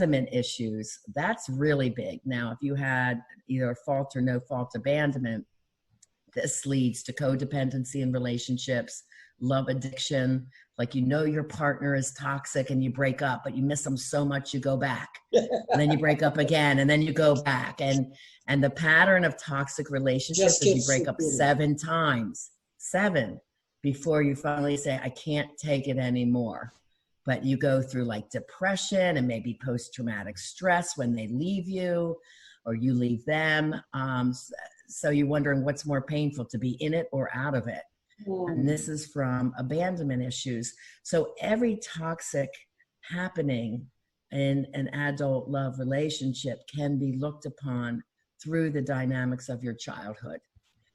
abandonment issues, that's really big. Now, if you had either fault or no fault abandonment, this leads to codependency in relationships, love addiction, like you know your partner is toxic and you break up, but you miss them so much you go back. And then you break up again, and then you go back. And the pattern of toxic relationships is you break up 7 times, 7, before you finally say, I can't take it anymore. But you go through like depression and maybe post-traumatic stress when they leave you or you leave them. So you're wondering what's more painful, to be in it or out of it. And this is from abandonment issues. So every toxic happening in an adult love relationship can be looked upon through the dynamics of your childhood.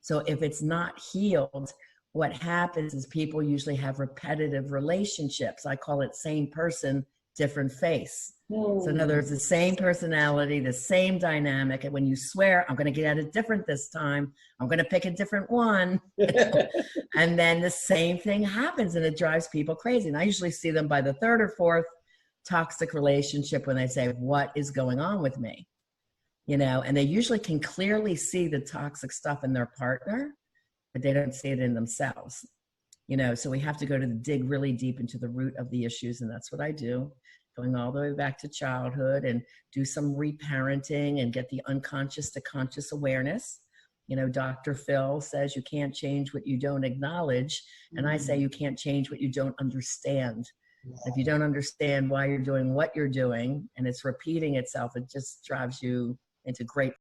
So if it's not healed, what happens is people usually have repetitive relationships. I call it same person, different face. So in other words, the same personality, the same dynamic. And when you swear, I'm going to get at it different this time, I'm going to pick a different one. And then the same thing happens, and it drives people crazy. And I usually see them by the 3rd or 4th toxic relationship when they say, what is going on with me? You know, and they usually can clearly see the toxic stuff in their partner, but they don't see it in themselves. You know, so we have to go to dig really deep into the root of the issues. And that's what I do, going all the way back to childhood, and do some reparenting and get the unconscious to conscious awareness. You know, Dr. Phil says you can't change what you don't acknowledge. And I say you can't change what you don't understand. If you don't understand why you're doing what you're doing and it's repeating itself, it just drives you into great